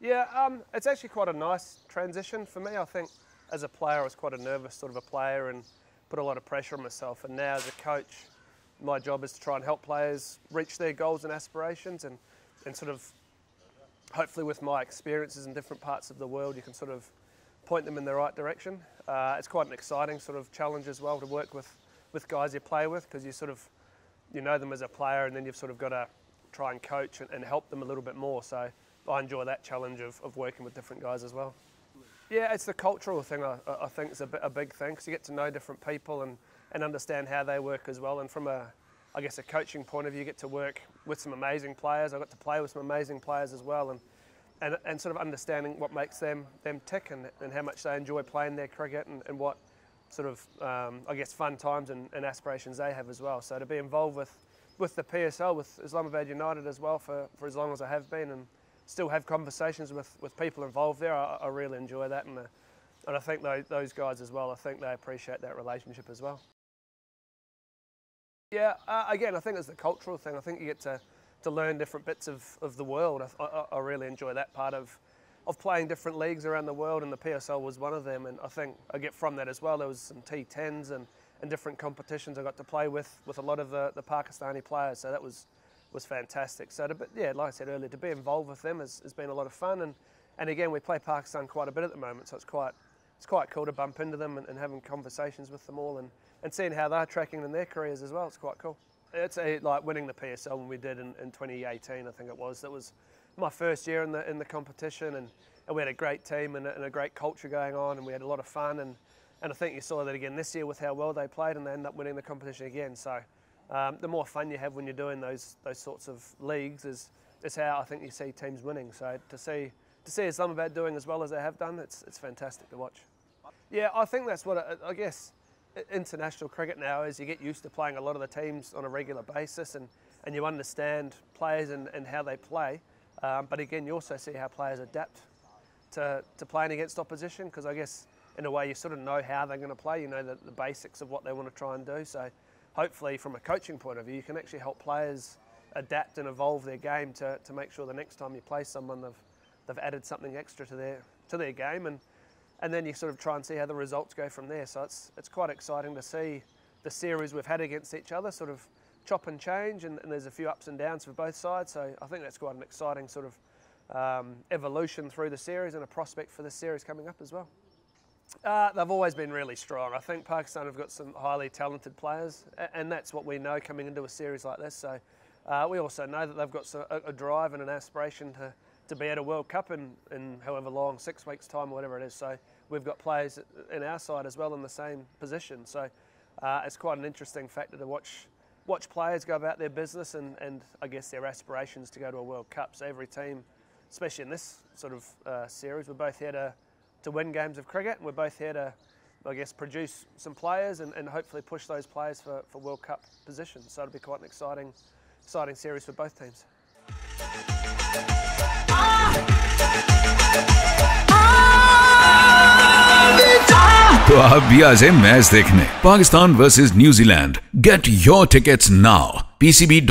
Yeah, it's actually quite a nice transition for me. I think as a player I was quite a nervous sort of a player and put a lot of pressure on myself, and now as a coach my job is to try and help players reach their goals and aspirations, and sort of hopefully with my experiences in different parts of the world you can sort of point them in the right direction. It's quite an exciting sort of challenge as well to work with guys you play with, because you know them as a player and then you've sort of got to try and coach and help them a little bit more. So I enjoy that challenge of working with different guys as well. Yeah, it's the cultural thing I think is a big thing, because you get to know different people and understand how they work as well. And from I guess a coaching point of view, you get to work with some amazing players. I got to play with some amazing players as well, and sort of understanding what makes them tick and how much they enjoy playing their cricket and what sort of I guess fun times and aspirations they have as well. So to be involved with the PSL, with Islamabad United as well for as long as I have been, and still have conversations with people involved there, I really enjoy that, and I think those guys as well, I think they appreciate that relationship as well. Yeah, again, I think it's the cultural thing. I think you get to learn different bits of the world. I really enjoy that part of playing different leagues around the world, and the PSL was one of them, and I think I get from that as well. There was some T10s and different competitions I got to play with a lot of the Pakistani players, so that was fantastic. So yeah, like I said earlier, to be involved with them has been a lot of fun, and again, we play Pakistan quite a bit at the moment, so it's quite cool to bump into them and having conversations with them all and seeing how they're tracking in their careers as well. It's quite cool. It's like winning the PSL when we did in 2018, I think it was. That was my first year in the competition, and we had a great team and a great culture going on, and we had a lot of fun, and I think you saw that again this year with how well they played, and they ended up winning the competition again. So the more fun you have when you're doing those sorts of leagues is how I think you see teams winning. So to see Islamabad doing as well as they have done, it's fantastic to watch. Yeah, I think that's what I guess international cricket now is. You get used to playing a lot of the teams on a regular basis, and you understand players and how they play. But again, you also see how players adapt to playing against opposition, because I guess in a way you sort of know how they're going to play. You know the basics of what they want to try and do. So hopefully from a coaching point of view, you can actually help players adapt and evolve their game to make sure the next time you play someone they've added something extra to their game, and then you sort of try and see how the results go from there. So it's quite exciting to see the series we've had against each other sort of chop and change, and there's a few ups and downs for both sides. So I think that's quite an exciting sort of evolution through the series, and a prospect for the series coming up as well. They've always been really strong. I think Pakistan have got some highly talented players, and that's what we know coming into a series like this. So we also know that they've got a drive and an aspiration to be at a World Cup in however long, 6 weeks' time or whatever it is. So we've got players in our side as well in the same position. So it's quite an interesting factor to watch players go about their business and I guess their aspirations to go to a World Cup. So every team, especially in this sort of series, we're both here to win games of cricket, and we're both here to, I guess, produce some players and hopefully push those players for World Cup positions. So it'll be quite an exciting series for both teams. तो आप भी आ जाए match देखने Pakistan versus New Zealand. Get your tickets now. pcb.tcs.com.pk